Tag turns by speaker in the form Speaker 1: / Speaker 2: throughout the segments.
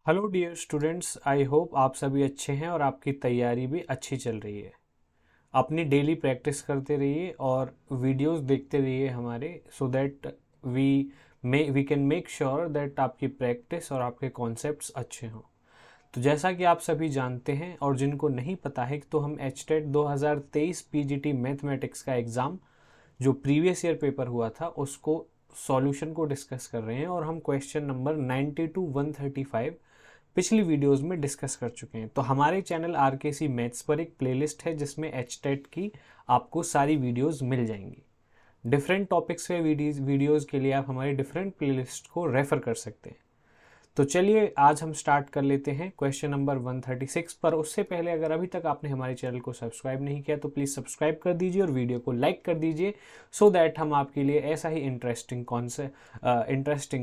Speaker 1: Hello dear students, I hope आप सभी अच्छे हैं और आपकी तैयारी भी अच्छी चल रही है। अपनी डेली प्रैक्टिस करते रहिए और वीडियोस देखते रहिए हमारे, so that we can make sure that आपकी प्रैक्टिस और आपके कॉन्सेप्ट्स अच्छे हों। तो जैसा कि आप सभी जानते हैं और जिनको नहीं पता है, तो हम एचटेट 2023 पीजीटी मैथमेटिक्स का एग्ज़ाम जो प्रीवियस ईयर पेपर हुआ था उसको सॉल्यूशन को डिस्कस कर रहे हैं और हम क्वेश्चन नंबर 90 टू 135 पिछली वीडियोस में डिस्कस कर चुके हैं। तो हमारे चैनल आरकेसी मैथ्स पर एक प्लेलिस्ट है जिसमें एचटेट की आपको सारी वीडियोस मिल जाएंगी। डिफरेंट टॉपिक्स पे वीडियोस के लिए आप हमारी डिफरेंट प्लेलिस्ट को रेफर कर सकते हैं। तो चलिए आज हम स्टार्ट कर लेते हैं क्वेश्चन नंबर 136 पर। उससे पहले अगर अभी तक आपने हमारे चैनल को सब्सक्राइब नहीं किया तो प्लीज़ सब्सक्राइब कर दीजिए और वीडियो को लाइक कर दीजिए, सो दैट हम आपके लिए ऐसा ही इंटरेस्टिंग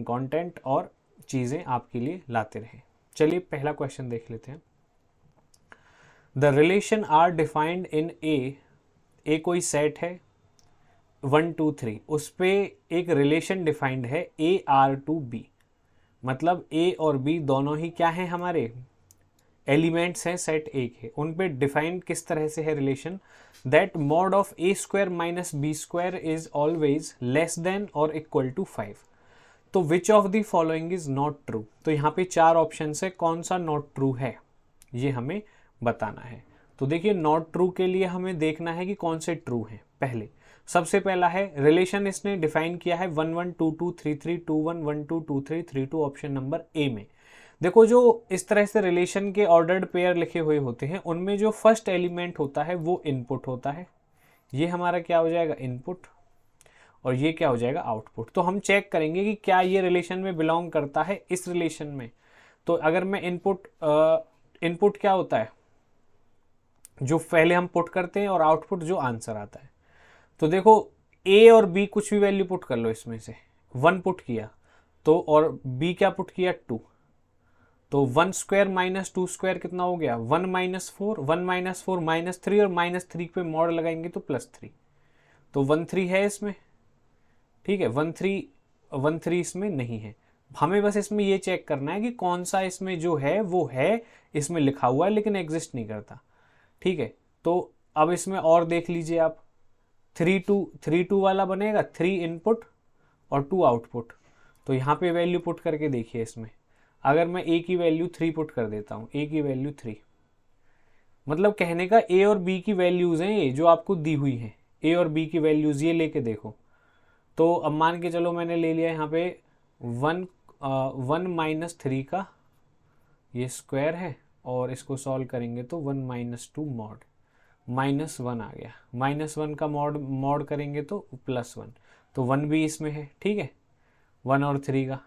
Speaker 1: कंटेंट और चीज़ें आपके लिए लाते रहें। चलिए पहला क्वेश्चन देख लेते हैं। The relation are defined in a कोई सेट है 1 2 3, उस पर एक रिलेशन डिफाइंड है ए आर टू बी। मतलब ए और बी दोनों ही क्या हैं, हमारे एलिमेंट्स हैं सेट ए के। उन पे डिफाइंड किस तरह से है relation, that mod of A square minus B square is always less than और इक्वल टू 5। तो which of the following is not true. तो यहाँ पे चार ऑप्शन है, कौन सा नॉट ट्रू है ये हमें बताना है। तो देखिए नॉट ट्रू के लिए हमें देखना है कि कौन से ट्रू हैं। पहले सबसे पहला है रिलेशन, इसने डिफाइन किया है 1 1 2 2 3 3 2 1 1 2 2 3 3 2, ऑप्शन नंबर ए में। देखो जो इस तरह से रिलेशन के ऑर्डर्ड पेयर लिखे हुए होते हैं उनमें जो फर्स्ट एलिमेंट होता है वो इनपुट होता है। ये हमारा क्या हो जाएगा, इनपुट, और ये क्या हो जाएगा, आउटपुट। तो हम चेक करेंगे कि क्या ये रिलेशन में बिलोंग करता है इस रिलेशन में। तो अगर मैं इनपुट क्या होता है, जो पहले हम पुट करते हैं, और आउटपुट जो आंसर आता है। तो देखो ए और बी कुछ भी वैल्यू पुट कर लो, इसमें से 1 पुट किया तो, और बी क्या पुट किया 2, तो 1 स्क्वायर माइनस 2 स्क्वायर कितना हो गया 1 माइनस 4, 1 माइनस 4 माइनस 3, और माइनस 3 पे मॉड लगाएंगे तो +3। तो 1 3 है इसमें, ठीक है। 1 3 इसमें नहीं है। हमें बस इसमें ये चेक करना है कि कौन सा इसमें जो है वो है, इसमें लिखा हुआ है लेकिन एग्जिस्ट नहीं करता, ठीक है। तो अब इसमें और देख लीजिए आप, 3 2 वाला बनेगा, 3 इनपुट और 2 आउटपुट। तो यहाँ पे वैल्यू पुट करके देखिए इसमें, अगर मैं ए की वैल्यू 3 पुट कर देता हूँ, ए की वैल्यू 3, मतलब कहने का ए और बी की वैल्यूज हैं ये जो आपको दी हुई हैं, ए और बी की वैल्यूज ये लेके देखो। तो अब मान के चलो मैंने ले लिया यहाँ पे 1 माइनस 3 का ये स्क्वायर है, और इसको सॉल्व करेंगे तो 1 माइनस 2 मॉड -1 आ गया, -1 का मॉड करेंगे तो +1। तो 1 भी इसमें है, ठीक है, 1 और 3 का।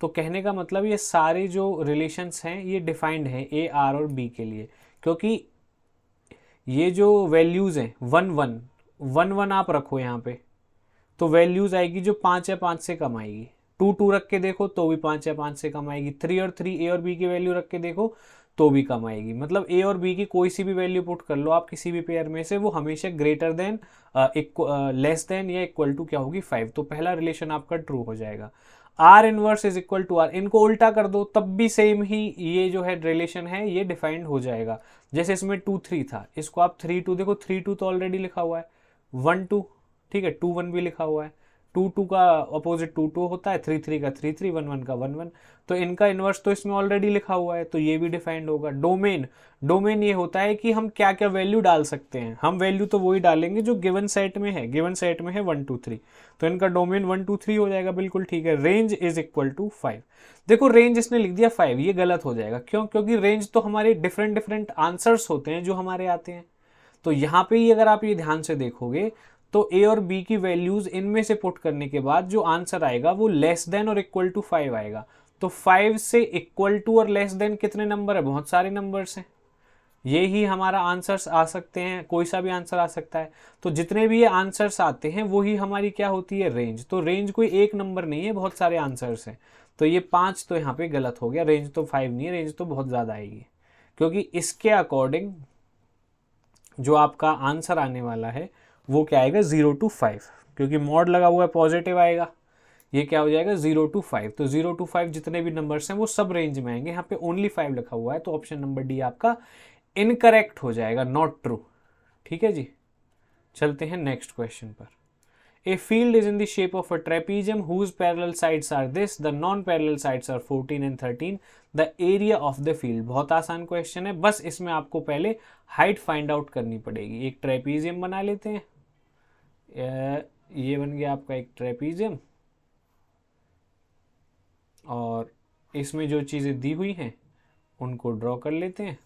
Speaker 1: तो कहने का मतलब ये सारे जो रिलेशंस हैं ये डिफाइंड हैं ए आर और बी के लिए, क्योंकि ये जो वैल्यूज़ हैं 1 1 1 1 आप रखो यहाँ पे, तो वैल्यूज़ आएगी जो 5 या 5 से कम आएगी। 2 2 रख के देखो तो भी 5 या 5 से कम आएगी। 3 और 3 ए और बी की वैल्यू रख के देखो तो भी कम आएगी। मतलब ए और बी की कोई सी भी वैल्यू पुट कर लो आप किसी भी पेयर में से, वो हमेशा ग्रेटर देन लेस देन या इक्वल टू क्या होगी 5। तो पहला रिलेशन आपका ट्रू हो जाएगा। R inverse is equal to R, इनको उल्टा कर दो तब भी सेम ही ये जो है रिलेशन है ये डिफाइंड हो जाएगा। जैसे इसमें 2 3 था, इसको आप 3 2 देखो, 3 2 तो ऑलरेडी लिखा हुआ है, 1 2, ठीक है, 2 1 भी लिखा हुआ है। 2 2 का अपोजिट 2 2 होता है, 3 3 का 3 3, 1 1 का 1 1। तो इनका इन्वर्स तो इसमें ऑलरेडी लिखा हुआ है, तो ये भी डिफाइंड होगा। डोमेन ये होता है कि हम क्या क्या वैल्यू डाल सकते हैं। हम वैल्यू तो वही डालेंगे जो गिवन सेट में है, गिवन सेट में है 1 2 3, तो इनका डोमेन 1 2 3 हो जाएगा, बिल्कुल ठीक है। Range is equal to 5। देखो रेंज इसने लिख दिया 5, ये गलत हो जाएगा। क्यों? क्योंकि रेंज तो हमारे डिफरेंट आंसर्स होते हैं जो हमारे आते हैं। तो यहाँ पे ही अगर आप ये ध्यान से देखोगे तो ए और बी की वैल्यूज इनमें से पुट करने के बाद जो आंसर आएगा वो लेस देन और इक्वल टू 5 आएगा। तो 5 से इक्वल टू और लेस देन कितने नंबर है, बहुत सारे नंबर्स हैं। ये ही हमारा आंसर्स आ सकते हैं, कोई सा भी आंसर आ सकता है। तो जितने भी ये आंसर्स आते हैं वो ही हमारी क्या होती है, रेंज। तो रेंज कोई एक नंबर नहीं है, बहुत सारे आंसर्स हैं। तो ये 5 तो यहाँ पे गलत हो गया, रेंज तो 5 नहीं है, रेंज तो बहुत ज़्यादा आएगी। क्योंकि इसके अकॉर्डिंग जो आपका आंसर आने वाला है वो क्या आएगा, 0 to 5, क्योंकि मॉड लगा हुआ है पॉजिटिव आएगा। ये क्या हो जाएगा 0 to 5, तो 0 to 5 जितने भी नंबर्स हैं वो सब रेंज में आएंगे। यहाँ पे ओनली 5 लिखा हुआ है, तो ऑप्शन नंबर डी आपका इनकरेक्ट हो जाएगा, नॉट ट्रू। ठीक है जी, चलते हैं नेक्स्ट क्वेश्चन पर। A field is in the shape of a trapezium whose parallel sides are this, the non-parallel sides are 14 and 13. The area of the field, बहुत आसान क्वेश्चन है, बस इसमें आपको पहले हाइट फाइंड आउट करनी पड़ेगी। एक ट्रेपीजियम बना लेते हैं, ये बन गया आपका एक ट्रेपीजियम, और इसमें जो चीज़ें दी हुई हैं उनको ड्रॉ कर लेते हैं।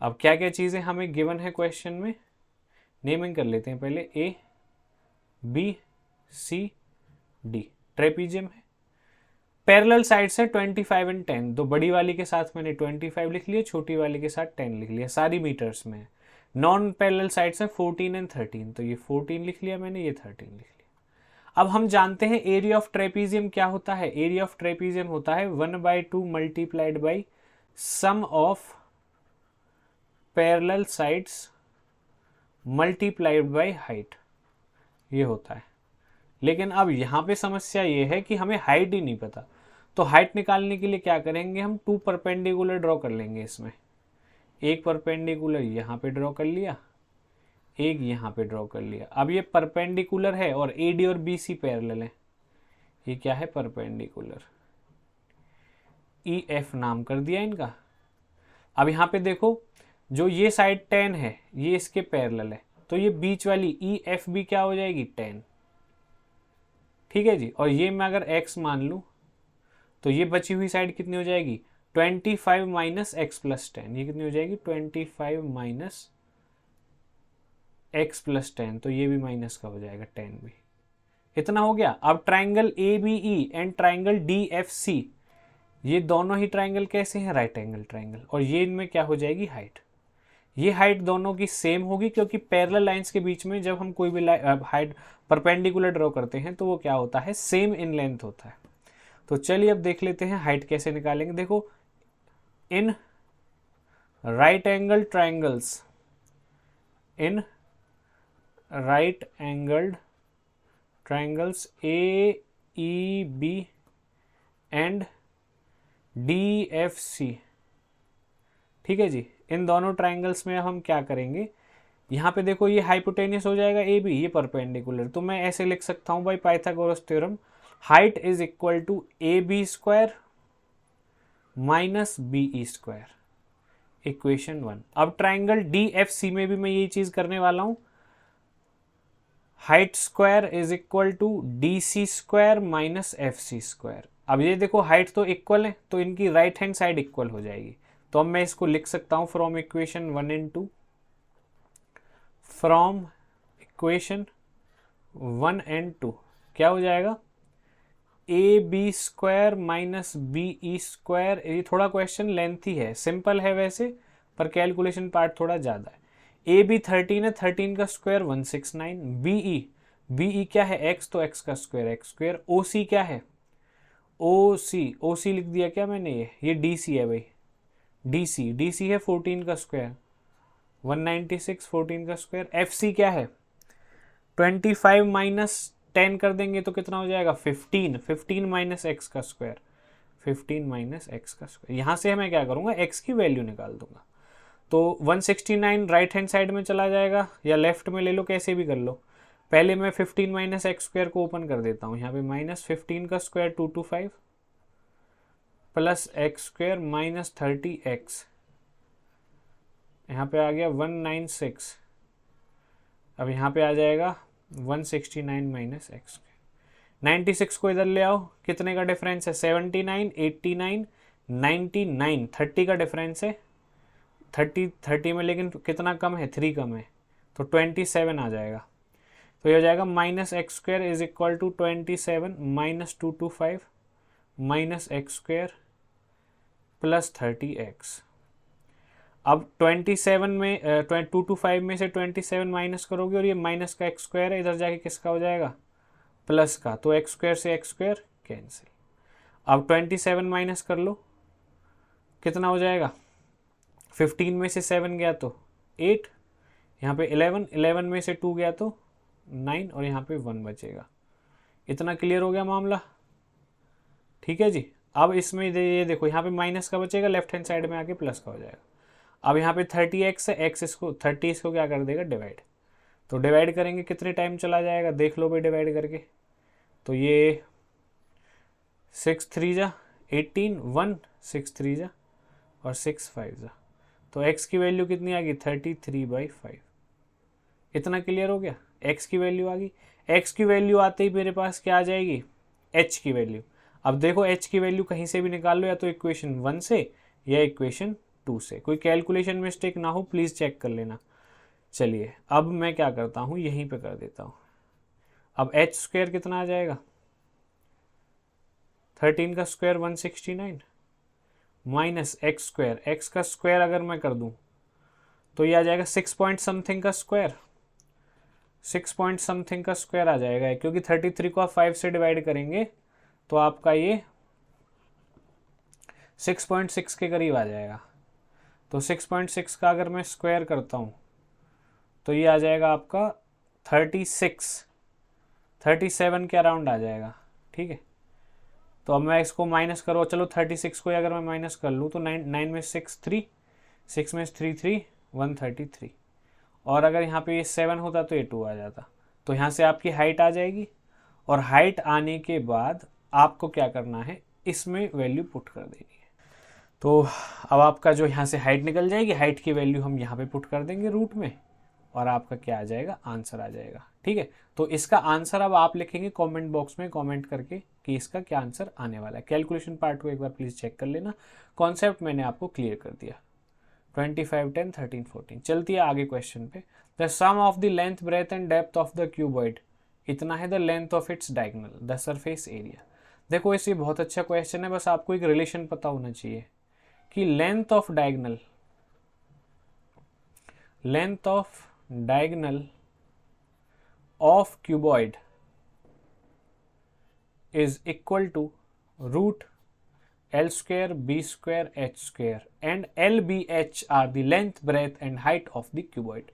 Speaker 1: अब क्या क्या चीज़ें हमें गिवन है क्वेश्चन में, नेमिंग कर लेते हैं पहले। A B C D trapezium है, पैरेलल साइड्स है 25 एंड 10, तो बड़ी वाली के साथ मैंने 25 लिख लिया, छोटी वाली के साथ 10 लिख लिया, सारी मीटर्स में है। नॉन पैरेलल साइड्स है 14 एंड 13, तो ये 14 लिख लिया मैंने, ये 13 लिख लिया। अब हम जानते हैं एरिया ऑफ ट्रेपीजियम क्या होता है। एरिया ऑफ ट्रेपीजियम होता है 1/2 multiplied by sum of parallel sides multiplied by height, ये होता है। लेकिन अब यहाँ पे समस्या ये है कि हमें हाइट ही नहीं पता, तो हाइट निकालने के लिए क्या करेंगे हम, 2 परपेंडिकुलर ड्रॉ कर लेंगे। इसमें एक परपेंडिकुलर यहाँ पे ड्रॉ कर लिया, एक यहाँ पे ड्रॉ कर लिया। अब ये परपेंडिकुलर है और AD और BC पैरेलल है, ये क्या है परपेंडिकुलर, EF नाम कर दिया इनका। अब यहाँ पे देखो, जो ये साइड 10 है ये इसके पैरेलल है, तो ये बीच वाली EF भी क्या हो जाएगी 10। ठीक है जी, और ये मैं अगर x मान लूँ तो ये बची हुई साइड कितनी हो जाएगी 25 माइनस एक्स प्लस 10, ये कितनी हो जाएगी 25 माइनस एक्स प्लस 10, तो ये भी माइनस का हो जाएगा 10 भी। इतना हो गया। अब triangle ABE and triangle DFC, ये दोनों ही ट्राइंगल कैसे हैं, राइट एंगल ट्राइंगल, और ये इनमें क्या हो जाएगी हाइट। ये हाइट दोनों की सेम होगी, क्योंकि पैरेलल लाइंस के बीच में जब हम कोई भी हाइट परपेंडिकुलर ड्रॉ करते हैं तो वो क्या होता है, सेम इन लेंथ होता है। तो चलिए अब देख लेते हैं हाइट कैसे निकालेंगे। देखो, in right angle triangles, in right angled triangles AEB and DFC, ठीक है जी, इन दोनों ट्राइंगल्स में हम क्या करेंगे, यहाँ पे देखो ये हाइपोटेनियस हो जाएगा AB, ये परपेंडिकुलर, तो मैं ऐसे लिख सकता हूँ by Pythagoras theorem, height is equal to AB square minus BE square, equation 1। अब ट्राइंगल DFC में भी मैं यही चीज करने वाला हूँ, height square is equal to DC square minus FC square. अब ये देखो हाइट तो इक्वल है, तो इनकी राइट हैंड साइड इक्वल हो जाएगी, तो अब मैं इसको लिख सकता हूं from equation 1 and 2, from equation 1 and 2 क्या हो जाएगा AB square minus BE square. ये थोड़ा क्वेश्चन लेंथी है, सिंपल है वैसे, पर कैलकुलेशन पार्ट थोड़ा ज़्यादा है। AB 13 है, 13 का स्क्वायर 169, BE क्या है x, तो x का स्क्वायर x स्क्वायर। OC क्या है, OC लिख दिया क्या मैंने, ये DC है भाई, DC है 14 का स्क्वायर 196, 14 का स्क्वायर। FC क्या है 25 माइनस 10 कर देंगे तो कितना हो जाएगा 15 माइनस एक्स का स्क्वायर, 15 माइनस एक्स का स्क्वायर। यहाँ से मैं क्या करूँगा, x की वैल्यू निकाल दूंगा, तो 169 राइट हैंड साइड में चला जाएगा, या लेफ्ट में ले लो, कैसे भी कर लो। पहले मैं 15 माइनस एक्स स्क्वायर को ओपन कर देता हूँ, यहाँ पे माइनस 15 का square 225 plus x square minus 30x, यहाँ पे आ गया 196, अब यहाँ पे आ जाएगा 169 माइनस एक्स स्क्वायर। 96 को इधर ले आओ, कितने का डिफरेंस है 79, 89, 99, 30 का डिफरेंस है, 30 में लेकिन कितना कम है 3 कम है, तो 27 आ जाएगा। तो ये हो जाएगा minus X square is equal to 27 minus 225 minus X square plus 30x। अब 27 में 225 में से 27 माइनस करोगे और ये माइनस का एक्स स्क्वायर है, इधर जाके किसका हो जाएगा प्लस का, तो एक्स स्क्वायर से एक्स स्क्वायर कैंसिल। अब 27 माइनस कर लो, कितना हो जाएगा 15 में से 7 गया तो 8, यहाँ पे 11 में से 2 गया तो 9, और यहाँ पे 1 बचेगा, इतना क्लियर हो गया मामला, ठीक है जी। अब इसमें ये देखो यहाँ पे माइनस का बचेगा, लेफ्ट हैंड साइड में आके प्लस का हो जाएगा। अब यहाँ पे 30x है, x इसको 30 इसको क्या कर देगा डिवाइड, तो डिवाइड करेंगे कितने टाइम चला जाएगा देख लो भाई डिवाइड करके। तो ये 6 3 जा 18, 1 6 3 जा और 6 5 जा, तो x की वैल्यू कितनी आ गई 33/5। इतना क्लियर हो गया, x की वैल्यू आ गई। x की वैल्यू आते ही मेरे पास क्या आ जाएगी h की वैल्यू। अब देखो h की वैल्यू कहीं से भी निकाल लो, या तो इक्वेशन 1 से या इक्वेशन 2 से, कोई कैलकुलेशन मिस्टेक ना हो प्लीज़ चेक कर लेना। चलिए अब मैं क्या करता हूँ, यहीं पे कर देता हूँ। अब h स्क्वायर कितना आ जाएगा, 13 का square 169 minus X square, x का स्क्वायर अगर मैं कर दूं तो ये आ जाएगा 6 पॉइंट समथिंग का स्क्वायर, 6 पॉइंट समथिंग का स्क्वायर आ जाएगा, क्योंकि 33 को आप 5 से डिवाइड करेंगे तो आपका ये 6.6 के करीब आ जाएगा। तो 6.6 का अगर मैं स्क्वायर करता हूँ तो ये आ जाएगा आपका 37 के अराउंड आ जाएगा, ठीक है। तो अब मैं इसको माइनस करो, चलो 36 को अगर मैं माइनस कर लूँ तो 9 में 6 3, 6 में 3 3 133, और अगर यहाँ पे ये 7 होता तो ये 2 आ जाता। तो यहाँ से आपकी हाइट आ जाएगी, और हाइट आने के बाद आपको क्या करना है, इसमें वैल्यू पुट कर देनी है। तो अब आपका जो यहाँ से हाइट निकल जाएगी, हाइट की वैल्यू हम यहाँ पे पुट कर देंगे रूट में, और आपका क्या आ जाएगा आंसर आ जाएगा, ठीक है। तो इसका आंसर अब आप लिखेंगे कमेंट बॉक्स में कमेंट करके कि इसका क्या आंसर आने वाला है। कैलकुलेशन पार्ट को एक बार प्लीज चेक कर लेना, कॉन्सेप्ट मैंने आपको क्लियर कर दिया। 25 10 13 14 चलती है आगे क्वेश्चन पे। The sum of the length breadth and depth of the cuboid इतना है, the length of its diagonal, the surface area. देखो इसे बहुत अच्छा क्वेश्चन है, बस आपको एक रिलेशन पता होना चाहिए कि length of diagonal of cuboid is equal to root L square B square H square and LBH are the length, breadth and height of the cuboid।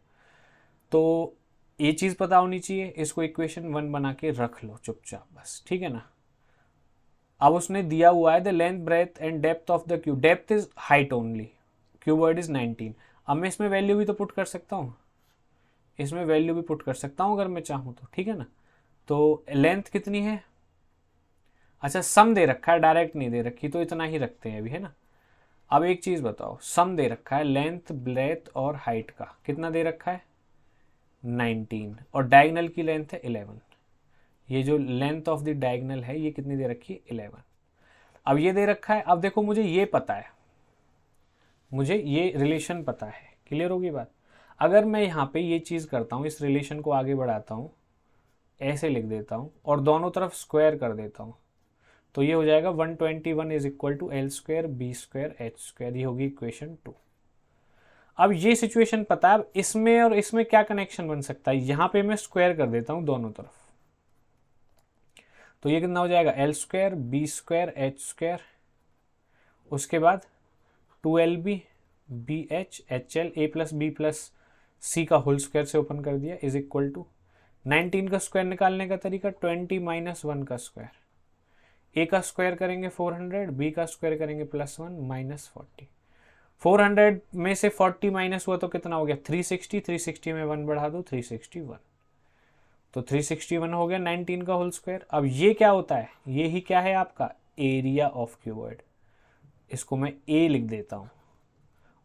Speaker 1: तो ये चीज पता होनी चाहिए, इसको इक्वेशन 1 बना के रख लो चुपचाप बस, ठीक है ना। अब उसने दिया हुआ है the length breadth and depth of the cube, depth is height only, cuboid is 19। अब मैं इसमें वैल्यू भी तो पुट कर सकता हूँ, इसमें वैल्यू भी पुट कर सकता हूं अगर मैं चाहूं तो, ठीक है ना। तो लेंथ कितनी है, अच्छा सम दे रखा है, डायरेक्ट नहीं दे रखी, तो इतना ही रखते हैं अभी, है ना। अब एक चीज बताओ, सम दे रखा है लेंथ ब्रेथ और हाइट का, कितना दे रखा है 19, और डायगोनल की लेंथ है 11। ये जो लेंथ ऑफ द डायगोनल है ये कितनी दे रखी है 11। अब ये दे रखा है, अब देखो मुझे ये पता है, मुझे ये रिलेशन पता है, क्लियर होगी बात। अगर मैं यहाँ पे ये चीज़ करता हूँ, इस रिलेशन को आगे बढ़ाता हूँ, ऐसे लिख देता हूँ और दोनों तरफ स्क्वायर कर देता हूँ, तो ये हो जाएगा 121 is equal to L square B square H square, ये होगी इक्वेशन 2। अब ये सिचुएशन पता है, अब इसमें और इसमें क्या कनेक्शन बन सकता है, यहाँ पे मैं स्क्वायर कर देता हूँ दोनों तरफ, तो ये कितना हो जाएगा L square B square H square, उसके बाद 2LB BH HL A plus B plus C का होल स्क्वायर से ओपन कर दिया इज इक्वल टू 19 का स्क्वायर निकालने का तरीका 20 माइनस 1 का स्क्वायर, ए का स्क्वायर करेंगे 400, बी का स्क्वायर करेंगे +1 माइनस 40। 400 में से 40 माइनस हुआ तो कितना हो गया 360, 360 में 1 बढ़ा दो 361, तो 361 हो गया 19 का होल स्क्वायर। अब ये क्या होता है, ये ही क्या है आपका एरिया ऑफ क्यूबॉइड, इसको मैं ए लिख देता हूँ,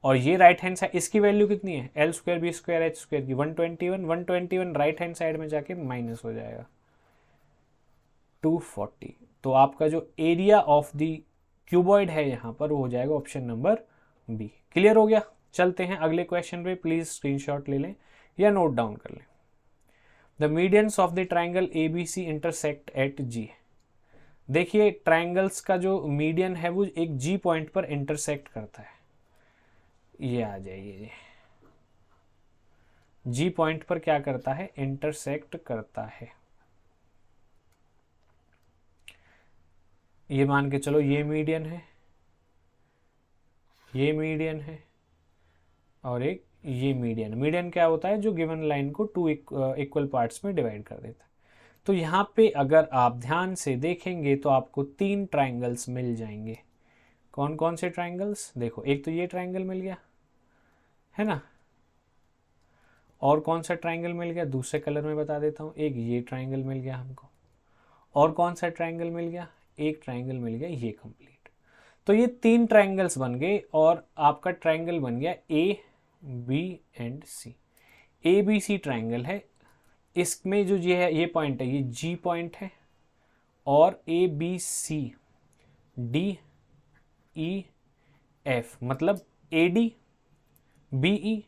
Speaker 1: और ये राइट हैंड साइड इसकी वैल्यू कितनी है L square B square H square की 121 राइट हैंड साइड में जाके माइनस हो जाएगा 240। तो आपका जो एरिया ऑफ द क्यूबॉइड है यहाँ पर वो हो जाएगा ऑप्शन नंबर बी। क्लियर हो गया, चलते हैं अगले क्वेश्चन पे, प्लीज स्क्रीनशॉट ले लें या नोट डाउन कर लें। The medians of the triangle ABC intersect at G। देखिए ट्राइंगल्स का जो मीडियन है वो एक G पॉइंट पर इंटरसेक्ट करता है, ये आ जाइए G पॉइंट पर क्या करता है इंटरसेक्ट करता है, ये मान के चलो ये मीडियन है, ये मीडियन है और एक ये मीडियन। मीडियन क्या होता है, जो गिवन लाइन को 2 इक्वल पार्ट्स में डिवाइड कर देता है। तो यहाँ पे अगर आप ध्यान से देखेंगे तो आपको 3 ट्राइंगल्स मिल जाएंगे। कौन कौन से ट्राइंगल्स? देखो, एक तो ये ट्राइंगल मिल गया है ना, और कौन सा ट्राइंगल मिल गया दूसरे कलर में बता देता हूँ, एक ये ट्राइंगल मिल गया हमको, और कौन सा ट्राइंगल मिल गया, एक ट्राइंगल मिल गया ये कंप्लीट। तो ये 3 ट्राइंगल्स बन गए और आपका ट्राइंगल बन गया A B and C. A B C triangle है, इसमें जो ये है, ये पॉइंट है, ये जी पॉइंट है, और A B C D E F, मतलब A D B E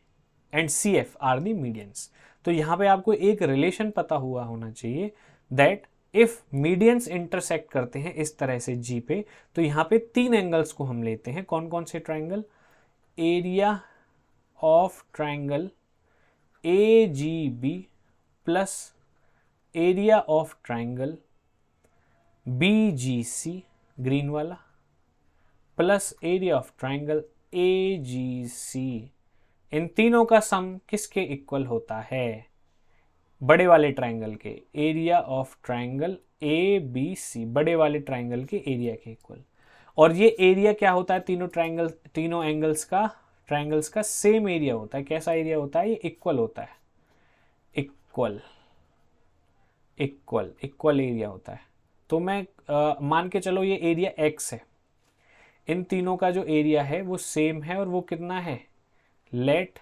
Speaker 1: and C F are the medians. तो यहाँ पे आपको एक रिलेशन पता हुआ होना चाहिए दैट इफ मीडियंस इंटरसेक्ट करते हैं इस तरह से जी पे, तो यहाँ पे 3 एंगल्स को हम लेते हैं। कौन कौन से triangle? Area of triangle A G B plus area of triangle B G C, green वाला, plus area of triangle A G C. इन तीनों का सम किसके इक्वल होता है? बड़े वाले ट्राइंगल के, area of triangle A B C, बड़े वाले ट्राइंगल के एरिया के इक्वल। और ये एरिया क्या होता है? तीनों एंगल्स का, ट्राइंगल्स का सेम एरिया होता है। कैसा एरिया होता है? ये इक्वल होता है, इक्वल इक्वल इक्वल एरिया होता है। तो मैं मान के चलो ये एरिया एक्स है, इन तीनों का जो एरिया है वो सेम है, और वो कितना है? लेट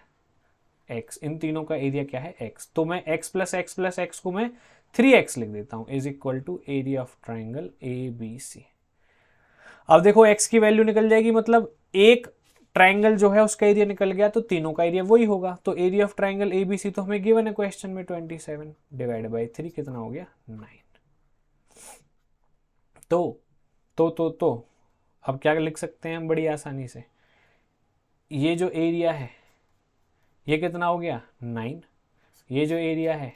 Speaker 1: x, इन तीनों का एरिया क्या है? x। तो मैं x प्लस एक्स को मैं 3x लिख देता हूं, is equal to area of triangle A B C. अब देखो x की वैल्यू निकल जाएगी, मतलब एक ट्राइंगल जो है उसका एरिया निकल गया, तो तीनों का एरिया वही होगा। तो area of triangle A B C तो हमें गिवन है क्वेश्चन में 27 डिवाइड बाई 3 कितना हो गया? 9। तो अब क्या लिख सकते हैं हम बड़ी आसानी से, ये जो एरिया है ये कितना हो गया? 9। ये जो एरिया है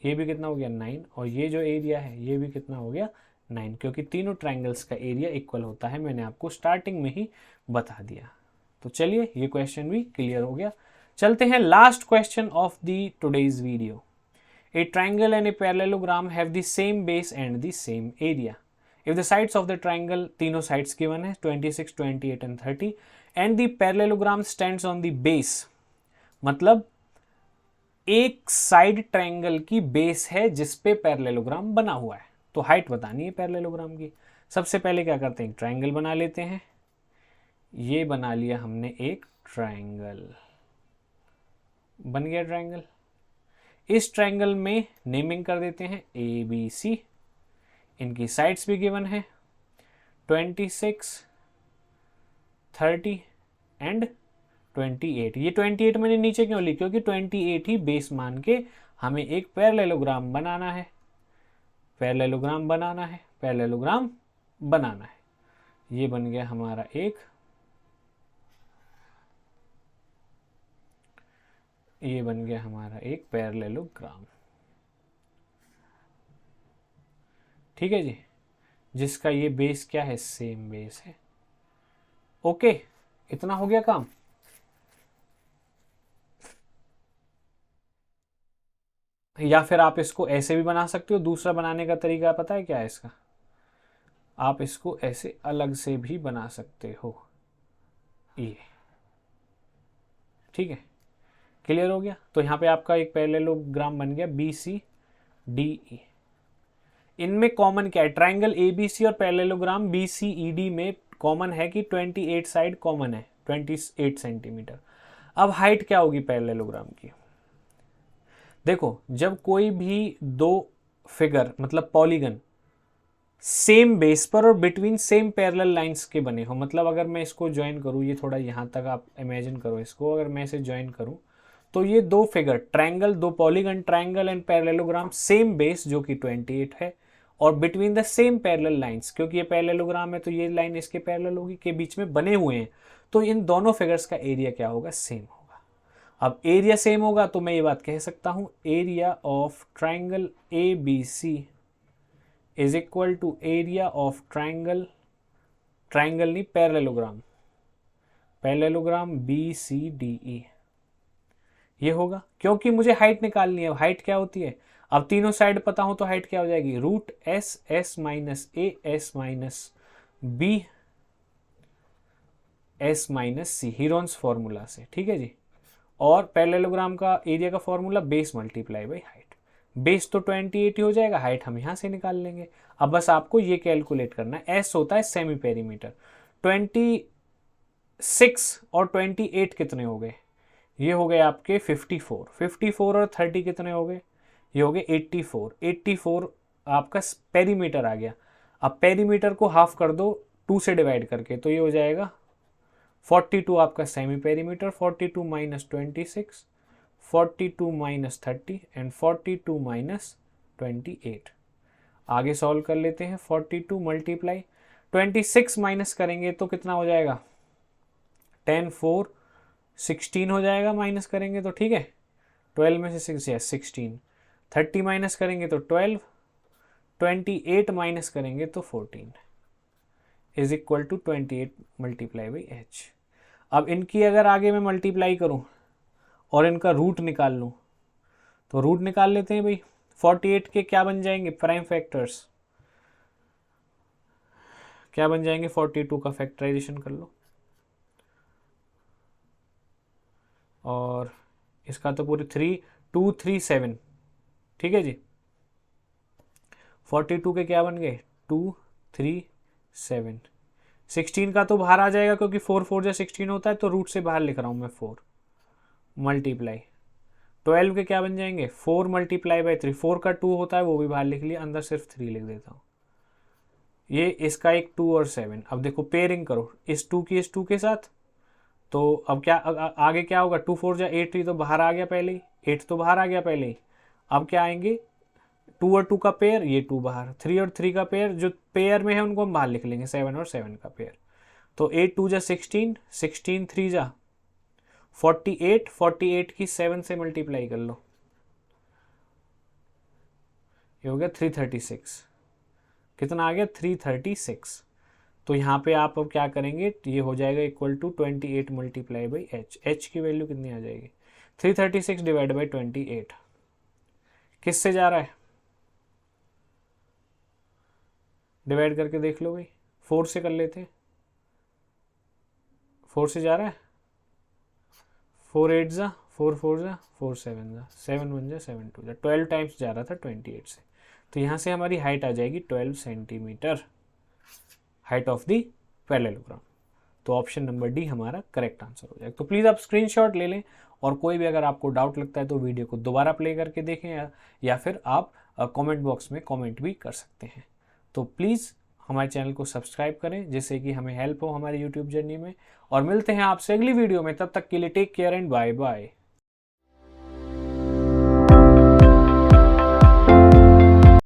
Speaker 1: ये भी कितना हो गया? 9। और ये जो एरिया है ये भी कितना हो गया? 9, क्योंकि तीनों ट्राइंगल्स का एरिया इक्वल होता है, मैंने आपको स्टार्टिंग में ही बता दिया। तो चलिए ये क्वेश्चन भी क्लियर हो गया। चलते हैं last question of the today's video. A triangle and a parallelogram have the same base and the same area. If the sides of the triangle, तीनों साइड्स गिवन है 26, 28 and 30, and the parallelogram stands on the base, मतलब एक side triangle की base है जिस पे parallelogram बना हुआ है। तो हाइट बतानी है पैरेललोग्राम की। सबसे पहले क्या करते हैं? ट्रायंगल बना लेते हैं। ये बना लिया हमने एक ट्रायंगल, बन गया ट्रायंगल। इस ट्रायंगल में नेमिंग कर देते हैं ए बी सी। इनकी साइड्स भी गिवन है 26, 30 एंड 28। ये 28 मैंने नीचे क्यों ली? क्योंकि 28 ही बेस मान के हमें एक पैरेललोग्राम बनाना है, पैरेललोग्राम बनाना है, पैरेललोग्राम बनाना है। ये बन गया हमारा एक, ये बन गया हमारा एक पैरेललोग्राम। ठीक है जी, जिसका ये बेस क्या है? सेम बेस है। ओके, इतना हो गया काम। या फिर आप इसको ऐसे भी बना सकते हो। दूसरा बनाने का तरीका पता है क्या है इसका? आप इसको ऐसे अलग से भी बना सकते हो, ये। ठीक है, क्लियर हो गया। तो यहाँ पे आपका एक पैरेललोग्राम बन गया बी सी डी ई। इनमें कॉमन क्या है? ट्राइंगल ए बी सी और parallelogram B C E D में कॉमन है कि 28 साइड कॉमन है, 28 सेंटीमीटर। अब हाइट क्या होगी पैरेललोग्राम की? देखो, जब कोई भी दो फिगर मतलब पॉलीगन सेम बेस पर और बिटवीन सेम पैरेलल लाइंस के बने हो, मतलब अगर मैं इसको ज्वाइन करूँ, ये थोड़ा यहाँ तक आप इमेजिन करो इसको, अगर मैं इसे ज्वाइन करूँ तो ये दो फिगर ट्रायंगल, दो polygon triangle and parallelogram same base जो कि 28 है, और between the same parallel lines, क्योंकि ये पैरेललोग्राम है तो ये लाइन इसके पैरेलल होगी, के बीच में बने हुए हैं, तो इन दोनों फिगर्स का एरिया क्या होगा? सेम होगा। अब एरिया सेम होगा तो मैं ये बात कह सकता हूं, area of triangle A B C is equal to area of triangle, triangle नहीं parallelogram, parallelogram B C D E. ये होगा, क्योंकि मुझे हाइट निकालनी है। हाइट क्या होती है? अब तीनों साइड पता हो तो हाइट क्या हो जाएगी, root S S minus A S minus B S minus C, Heron's formula से, ठीक है जी। और पैरेललोग्राम का एरिया का formula base multiply by height, base तो 28 ही हो जाएगा, हाइट हम यहाँ से निकाल लेंगे। अब बस आपको ये कैलकुलेट करना है, एस होता है सेमी पेरीमीटर। 26 और 28 कितने हो गए, ये हो गए आपके 54, 54 और 30 कितने हो गए, ये हो गए 84, 84 आपका पेरीमीटर आ गया। अब पेरीमीटर को हाफ कर दो 2 से डिवाइड करके, तो ये हो जाएगा 42 आपका semi perimeter, 42 minus 26, 42 minus 30 and 42 minus 28। आगे सॉल्व कर लेते हैं, 42 मल्टीप्लाई 26 माइनस करेंगे तो कितना हो जाएगा, 10 4 16 हो जाएगा, माइनस करेंगे तो, ठीक है। 12 में से 6 16, 30 माइनस करेंगे तो 12, 28 माइनस करेंगे तो 14 is equal to 28 multiply by H. अब इनकी अगर आगे मैं मल्टीप्लाई करूं और इनका रूट निकाल लूं, तो रूट निकाल लेते हैं भाई। 48 के क्या बन जाएंगे प्राइम फैक्टर्स, क्या बन जाएंगे, 42 का फैक्टराइजेशन कर लो, और इसका तो पूरे 3 2 3 7, ठीक है जी। 42 के क्या बन गए 2 3 7, 16 का तो बाहर आ जाएगा क्योंकि 4 4 जा 16 होता है, तो रूट से बाहर लिख रहा हूँ मैं 4 मल्टीप्लाई। 12 के क्या बन जाएंगे 4 मल्टीप्लाई बाई 3, 4 का 2 होता है वो भी बाहर लिख लिया, अंदर सिर्फ 3 लिख देता हूँ। ये इसका एक 2 और 7, अब देखो पेयरिंग करो इस 2 की इस 2 के साथ, तो अब क्या आगे क्या होगा, 2 4 जा 8, तो बाहर आ गया पहले ही, 8 तो बाहर आ गया पहले ही। अब क्या आएंगे 2 और 2 का पेयर, ये 2 बाहर, 3 और 3 का पेयर, जो पेयर में है उनको हम बाहर लिख लेंगे, 7 और 7 का पेयर। तो 8 2 जा 16, 16 3 जा 48, 48 की 7 से मल्टीप्लाई कर लो, ये हो गया 336, कितना आ गया 336। तो यहाँ पे आप अब क्या करेंगे, ये हो जाएगा equal to 28 multiply by H, H की वैल्यू कितनी आ जाएगी 336 डिवाइड बाई 28, किससे जा रहा है, डिवाइड करके देख लो भाई, 4 से कर लेते हैं, 4 से जा रहा है, 4 8 जा 4 4 जा 4 7 जा 7 1 जा 7 2 जा, 12 टाइम्स जा रहा था 28 से, तो यहाँ से हमारी हाइट आ जाएगी 12 centimetre, height of the parallelogram. तो ऑप्शन नंबर डी हमारा करेक्ट आंसर हो जाएगा। तो प्लीज़ आप स्क्रीनशॉट ले लें, और कोई भी अगर आपको डाउट लगता है तो वीडियो को दोबारा प्ले करके देखें, या फिर आप कमेंट बॉक्स में कमेंट भी कर सकते हैं। तो प्लीज़ हमारे चैनल को सब्सक्राइब करें जिससे कि हमें हेल्प हो हमारी यूट्यूब जर्नी में, और मिलते हैं आपसे अगली वीडियो में, तब तक के लिए take care and bye bye.